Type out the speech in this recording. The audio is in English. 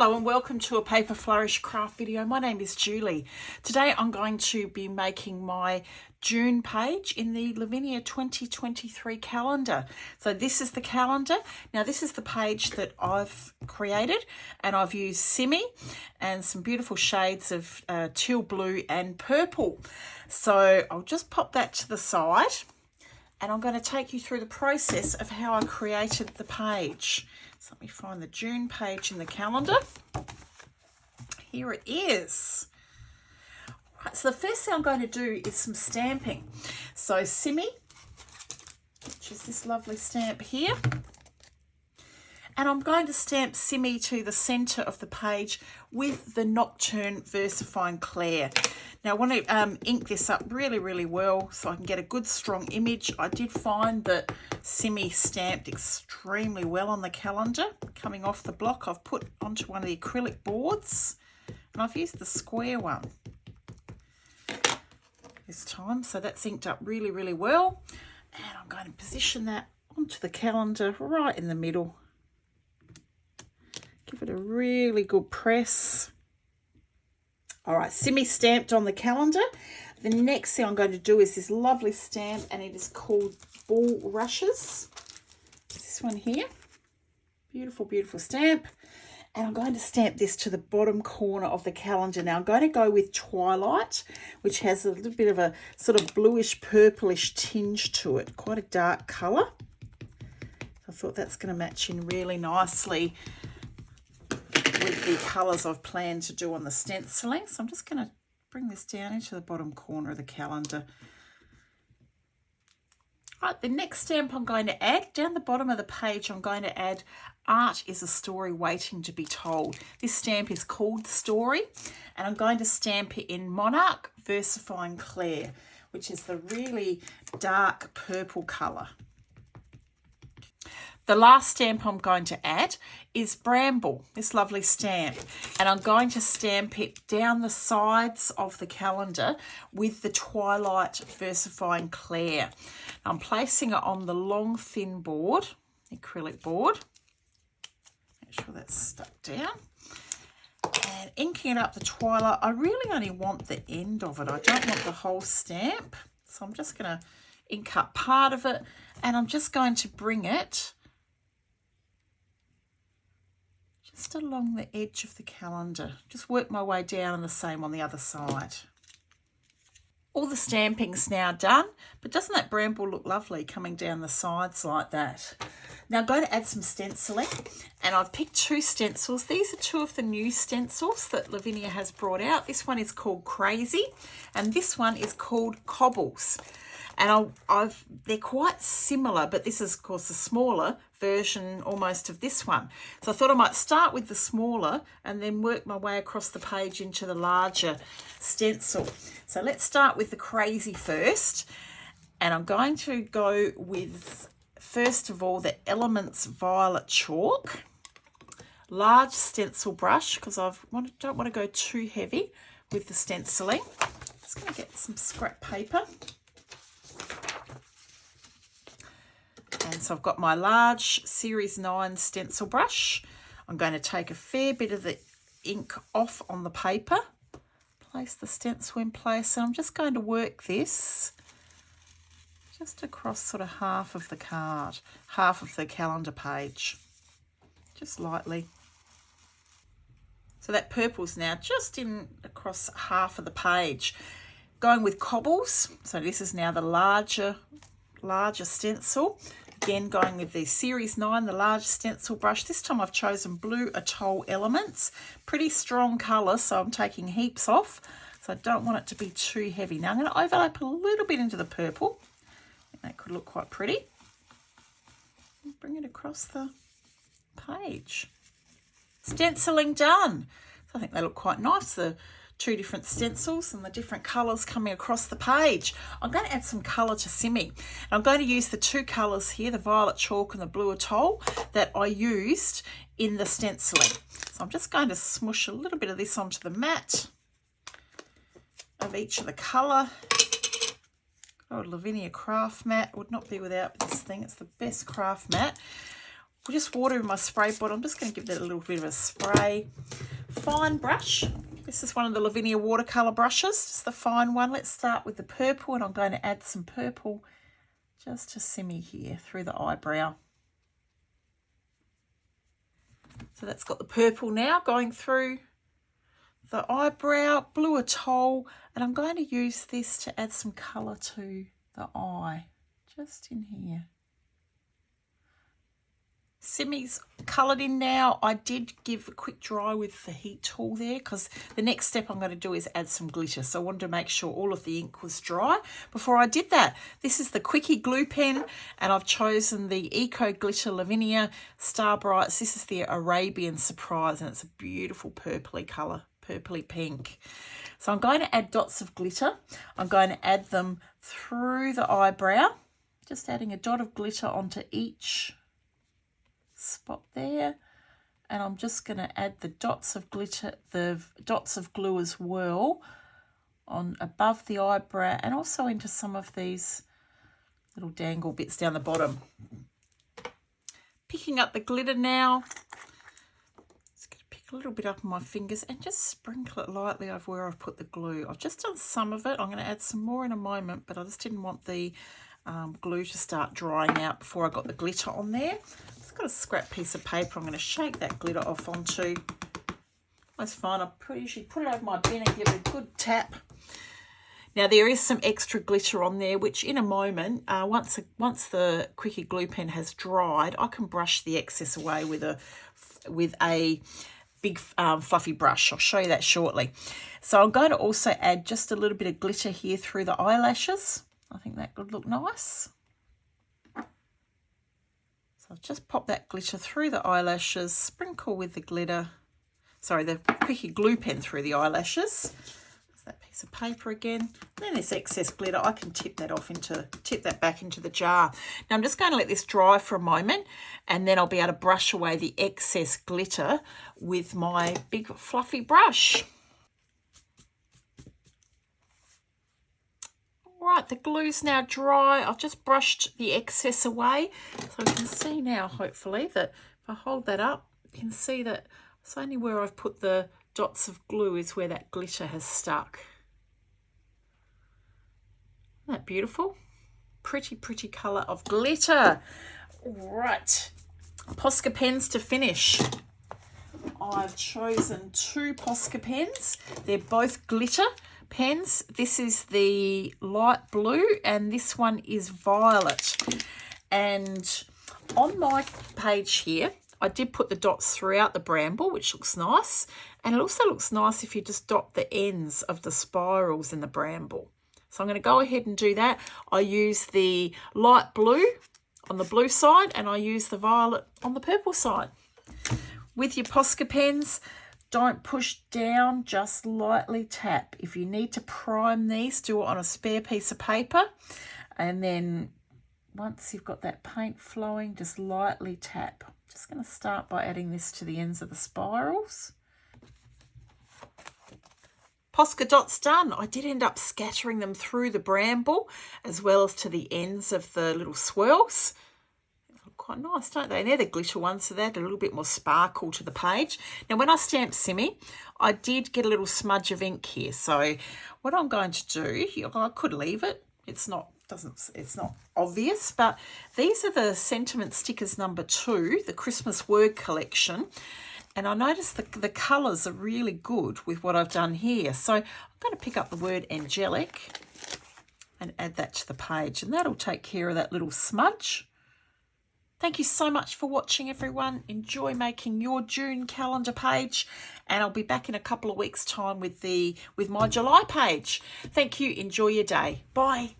Hello and welcome to a Paper Flourish craft video. My name is Julie. Today I'm going to be making my June page in the Lavinia 2023 calendar. So this is the calendar. Now this is the page that I've created and I've used Simmi and some beautiful shades of teal blue and purple. So I'll just pop that to the side and I'm going to take you through the process of how I created the page. So let me find the June page in the calendar. Here it is. Right, so the first thing I'm going to do is some stamping. So Simmi, which is this lovely stamp here. And I'm going to stamp Simmi to the centre of the page with the Nocturne Versafine Clair. Now I want to ink this up really well so I can get a good strong image. I did find that Simmi stamped extremely well on the calendar. Coming off the block, I've put onto one of the acrylic boards and I've used the square one this time. So that's inked up really well. And I'm going to position that onto the calendar right in the middle. Give it a really good press. All right, Simmi stamped on the calendar. The next thing I'm going to do is this lovely stamp, and it is called Bulrushes. This one here. Beautiful stamp. And I'm going to stamp this to the bottom corner of the calendar. Now I'm going to go with Twilight, which has a little bit of a sort of bluish purplish tinge to it. Quite a dark colour. I thought that's going to match in really nicely with the colours I've planned to do on the stenciling. So I'm just going to bring this down into the bottom corner of the calendar. Right, the next stamp I'm going to add, down the bottom of the page, I'm going to add Art is a Story Waiting to be Told. This stamp is called Story, and I'm going to stamp it in Monarch Versafine Clair, which is the really dark purple colour. The last stamp I'm going to add is Bramble, this lovely stamp. And I'm going to stamp it down the sides of the calendar with the Twilight Versafine Clair. I'm placing it on the long thin board, acrylic board. Make sure that's stuck down. And inking it up the Twilight, I really only want the end of it. I don't want the whole stamp. So I'm just going to ink up part of it, and I'm just going to bring it just along the edge of the calendar. Just work my way down, and the same on the other side. All the stamping's now done, but doesn't that bramble look lovely coming down the sides like that? Now I'm going to add some stenciling, and I've picked two stencils. These are two of the new stencils that Lavinia has brought out. This one is called Crazy, and this one is called Cobbles. And they're quite similar, but this is, of course, a smaller version almost of this one. So I thought I might start with the smaller and then work my way across the page into the larger stencil. So let's start with the Crazy first. And I'm going to go with, first of all, the Elements Violet Chalk. Large stencil brush, because I don't want to go too heavy with the stenciling. Just going to get some scrap paper. And so I've got my large Series 9 stencil brush. I'm going to take a fair bit of the ink off on the paper, place the stencil in place, and I'm just going to work this just across sort of half of the card, half of the calendar page, just lightly. So that purple's now just in across half of the page. Going with Cobbles, so this is now the larger stencil. Again, going with the Series 9, the large stencil brush. This time I've chosen blue Atoll Elements. Pretty strong colour, so I'm taking heaps off. So I don't want it to be too heavy. Now I'm going to overlap a little bit into the purple. I think that could look quite pretty. And bring it across the page. Stenciling done. So I think they look quite nice. The two different stencils and the different colours coming across the page. I'm going to add some colour to Simmi. I'm going to use the two colours here, the violet chalk and the blue atoll, that I used in the stenciling. So I'm just going to smush a little bit of this onto the mat of each of the colour. Oh, Lavinia craft mat would not be without this thing. It's the best craft mat. we'll just water in my spray bottle. I'm just going to give that a little bit of a spray. Fine brush. This is one of the Lavinia Watercolour brushes, just the fine one. Let's start with the purple, and I'm going to add some purple just to Simmi here through the eyebrow. So that's got the purple now going through the eyebrow, blue Atoll, and I'm going to use this to add some colour to the eye, just in here. Simmi's coloured in now. I did give a quick dry with the heat tool there because the next step I'm going to do is add some glitter. So I wanted to make sure all of the ink was dry before I did that. This is the Quickie glue pen, and I've chosen the Eco Glitter Lavinia Star Brights. This is the Arabian Surprise, and it's a beautiful purpley colour, purpley pink. So I'm going to add dots of glitter. I'm going to add them through the eyebrow, just adding a dot of glitter onto each spot there, and I'm just going to add the dots of glitter, the dots of glue as well on above the eyebrow, and also into some of these little dangle bits down the bottom. Picking up the glitter now. Just going to pick a little bit up on my fingers and just sprinkle it lightly over where I've put the glue. I've just done some of it. I'm going to add some more in a moment, but I just didn't want the glue to start drying out before I got the glitter on there. I've got a scrap piece of paper. I'm going to shake that glitter off onto. That's fine. I usually put it over my bin and give it a good tap. Now there is some extra glitter on there, which in a moment, once the Quickie glue pen has dried, I can brush the excess away with a big fluffy brush. I'll show you that shortly. So I'm going to also add just a little bit of glitter here through the eyelashes. I think that could look nice. So I'll just pop that glitter through the eyelashes, sprinkle with the glitter, sorry, the Quickie glue pen through the eyelashes. There's that piece of paper again. And then this excess glitter, I can tip that back into the jar. Now I'm just going to let this dry for a moment, and then I'll be able to brush away the excess glitter with my big fluffy brush. Right, the glue's now dry. I've just brushed the excess away. So you can see now, hopefully, that if I hold that up, you can see that it's only where I've put the dots of glue is where that glitter has stuck. Isn't that beautiful? Pretty, pretty colour of glitter. All right, Posca pens to finish. I've chosen 2 Posca pens. They're both glitter pens. This is the light blue and this one is violet. And on my page here, I did put the dots throughout the Bramble, which looks nice. And it also looks nice if you just dot the ends of the spirals in the Bramble. So I'm going to go ahead and do that. I use the light blue on the blue side and I use the violet on the purple side. With your Posca pens, don't push down, just lightly tap. If you need to prime these, do it on a spare piece of paper. And then once you've got that paint flowing, just lightly tap. I'm just going to start by adding this to the ends of the spirals. Posca dots done. I did end up scattering them through the Bramble as well as to the ends of the little swirls. Quite nice, don't they? And they're the glitter ones, so they add a little bit more sparkle to the page. Now, when I stamped Simmi, I did get a little smudge of ink here. So what I'm going to do, I could leave it. It's not obvious, but these are the sentiment stickers number 2, the Christmas word collection. And I noticed the colours are really good with what I've done here. So I'm going to pick up the word angelic and add that to the page, and that'll take care of that little smudge. Thank you so much for watching, everyone. Enjoy making your June calendar page, and I'll be back in a couple of weeks' time with my July page. Thank you. Enjoy your day. Bye.